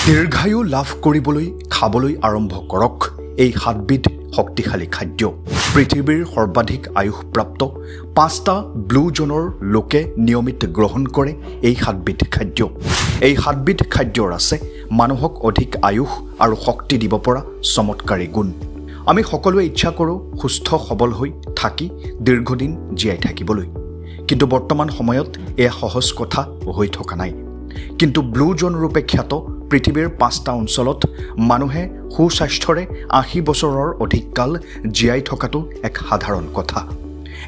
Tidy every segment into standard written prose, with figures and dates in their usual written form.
দীৰ্ঘায়ু লাভ কৰিবলৈ খাবলৈ আৰম্ভ কৰক এই সাতবিধ শক্তিশালী খাদ্য। পৃথিৱীৰ সৰ্বাধিক আয়ুসপ্ৰাপ্ত 5টা ব্লু জোনৰ লোকে নিয়মিত গ্ৰহণ কৰে এই সাতবিধ খাদ্য। এই সাতবিধ খাদ্যৰ আছে মানুহক অধিক আয়ুস আৰু শক্তি দিব পৰা চমৎকাৰী গুণ। আমি সকলোৱে ইচ্ছা কৰোঁ সুস্থ সবল হৈ থাকি দীৰ্ঘদিন জীয়াই থাকিবলৈ, কিন্তু বৰ্তমান সময়ত এয়া সহজ কথা হৈ থকা নাই। কিন্তু ব্লু জোন ৰূপে খ্যাত পৃথিৱীৰ 5টা অঞ্চলত মানুহে সুস্বাস্থ্যৰে 80 বছৰৰ অধিক কাল জীয়াই থকাটো এক সাধাৰণ কথা।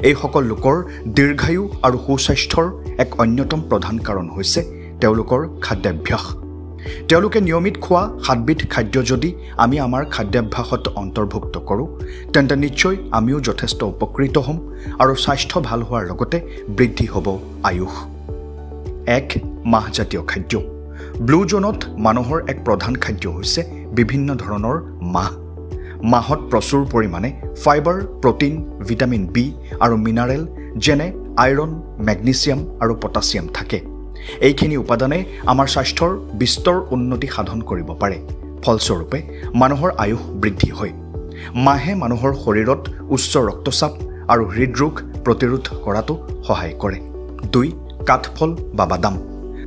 এই সকল লোকৰ দীৰ্ঘায়ু আৰু সুস্বাস্থ্যৰ এক অন্যতম প্ৰধান কাৰণ হৈছে তেওঁলোকৰ খাদ্যাভ্যাস। তেওঁলোকে নিয়মিত খোৱা 7বিধ খাদ্য যদি আমি আমাৰ খাদ্যাভ্যাসত অন্তৰ্ভুক্ত কৰোঁ, তেন্তে নিশ্চয় আমিও যথেষ্ট উপকৃত হ'ম আৰু স্বাস্থ্য ভাল হোৱাৰ লগতে বৃদ্ধি হ'ব আয়ুস। 1. মাহজাতীয় খাদ্য। ব্লু জোনত মানুহৰ এক প্ৰধান খাদ্য হৈছে বিভিন্ন ধৰণৰ মাহ। মাহত প্ৰচুৰ পৰিমাণে ফাইবাৰ, প্ৰটিন, ভিটামিন বি আৰু মিনাৰেল যেনে আইৰণ, মেগনেছিয়াম আৰু পটাছিয়াম থাকে। এইখিনি উপাদানে আমাৰ স্বাস্থ্যৰ বিস্তৰ উন্নতি সাধন কৰিব পাৰে। ফলস্বৰূপে মানুহৰ আয়ুস বৃদ্ধি হয়। মাহে মানুহৰ শৰীৰত উচ্চ ৰক্তচাপ আৰু হৃদৰোগ প্ৰতিৰোধ কৰাটো সহায় কৰে। 2. কাঠফল বা বাদাম।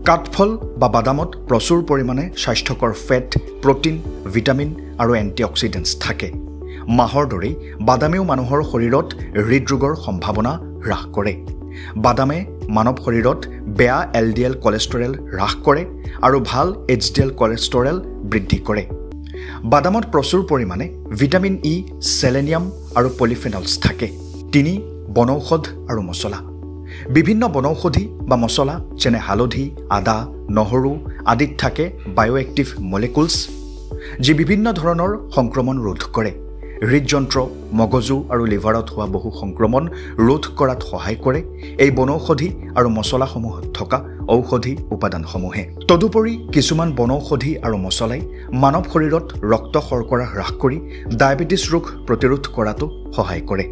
কাঠফল বা বাদামত প্ৰচুৰ পৰিমাণে স্বাস্থ্যকৰ ফেট, প্ৰটিন, ভিটামিন আৰু এণ্টিঅক্সিডেণ্টছ থাকে। মাহৰ দৰেই বাদামেও মানুহৰ শৰীৰত হৃদৰোগৰ সম্ভাৱনা হ্ৰাস কৰে। বাদামে মানৱ শৰীৰত বেয়া LDL কলেষ্টৰেল হ্ৰাস কৰে আৰু ভাল HDL কলেষ্টৰেল বৃদ্ধি কৰে। বাদামত প্ৰচুৰ পৰিমাণে ভিটামিন ই, চেলেনিয়াম আৰু পলিফেনলছ থাকে। 3. বনৌষধ আৰু মছলা। বিভিন্ন বনৌষধি বা মছলা যেনে হালধি, আদা, নহৰু আদিত থাকে বায়'এক্টিভ মলিকুলছ, যি বিভিন্ন ধৰণৰ সংক্ৰমণ ৰোধ কৰে। হৃদযন্ত্ৰ, মগজু আৰু লিভাৰত হোৱা বহু সংক্ৰমণ ৰোধ কৰাত সহায় কৰে এই বনৌষধি আৰু মছলাসমূহত থকা ঔষধি উপাদানসমূহে। তদুপৰি কিছুমান বনৌষধি আৰু মছলাই মানৱ শৰীৰত ৰক্ত শৰ্কৰা হ্ৰাস কৰি ডায়েবেটিছ ৰোগ প্ৰতিৰোধ কৰাটো সহায় কৰে।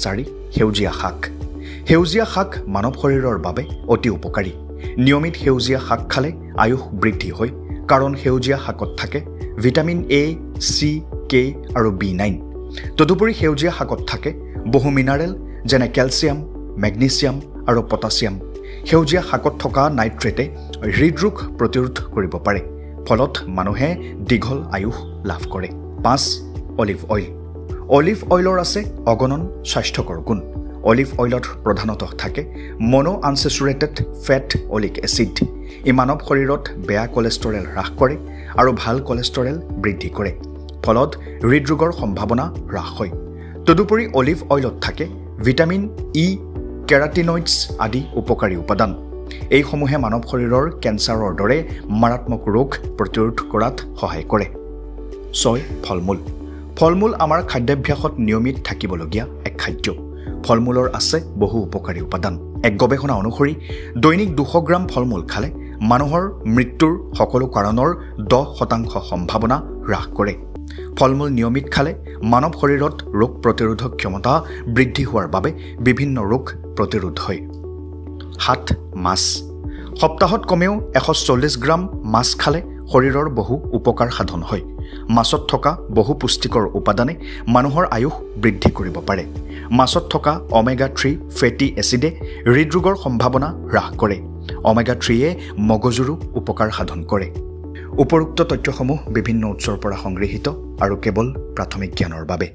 4. সেউজীয়া শাক। সেউজীয়া শাক মানৱ শৰীৰৰ বাবে অতি উপকাৰী। নিয়মিত সেউজীয়া শাক খালে আয়ুস বৃদ্ধি হয়, কাৰণ সেউজীয়া শাকত থাকে ভিটামিন A, C, K আৰু B9। তদুপৰি সেউজীয়া শাকত থাকে বহু মিনাৰেল যেনে কেলছিয়াম, মেগনেছিয়াম আৰু পটাছিয়াম। সেউজীয়া শাকত থকা নাইট্ৰেটে হৃদৰোগ প্ৰতিৰোধ কৰিব পাৰে, ফলত মানুহে দীঘল আয়ুস লাভ কৰে। 5. Olive oil. অলিভ অইলৰ আছে অগণন স্বাস্থ্যকৰ গুণ। অলিভ অইলত প্ৰধানতঃ থাকে মনো আনচেচুৰেটেড ফেট অলিক এচিড। ই মানৱ শৰীৰত বেয়া কলেষ্টৰেল হ্ৰাস কৰে আৰু ভাল কলেষ্টৰেল বৃদ্ধি কৰে, ফলত হৃদৰোগৰ সম্ভাৱনা হ্ৰাস হয়। তদুপৰি অলিভ অইলত থাকে ভিটামিন ই, কেৰাটিনইডছ আদি উপকাৰী উপাদান। এইসমূহে মানৱ শৰীৰৰ কেঞ্চাৰৰ দৰে মাৰাত্মক ৰোগ প্ৰতিৰোধ কৰাত সহায় কৰে। 6. ফল-মূল। ফল-মূল আমাৰ খাদ্যাভ্যাসত নিয়মিত থাকিবলগীয়া এক খাদ্য। ফল-মূলৰ আছে বহু উপকাৰী উপাদান। এক গৱেষণা অনুসৰি দৈনিক 200 গ্ৰাম ফল-মূল খালে মানুহৰ মৃত্যুৰ সকলো কাৰণৰ 10% সম্ভাৱনা হ্ৰাস কৰে। ফল-মূল নিয়মিত খালে মানৱ শৰীৰত ৰোগ প্ৰতিৰোধক ক্ষমতা বৃদ্ধি হোৱাৰ বাবে বিভিন্ন ৰোগ প্ৰতিৰোধ হয়। 7. মাছ। সপ্তাহত কমেও 140 গ্ৰাম মাছ খালে শৰীৰৰ বহু উপকাৰ সাধন হয়। মাছত থকা বহু পুষ্টিকৰ উপাদানে মানুহৰ আয়ুস বৃদ্ধি কৰিব পাৰে। মাছত থকা omega-3 ফেটি এচিডে হৃদৰোগৰ সম্ভাৱনা হ্ৰাস কৰে। omega-3য়ে মগজুৰো উপকাৰ সাধন কৰে। উপৰোক্ত তথ্যসমূহ বিভিন্ন উৎসৰ পৰা সংগৃহীত আৰু কেৱল প্ৰাথমিক জ্ঞানৰ বাবে।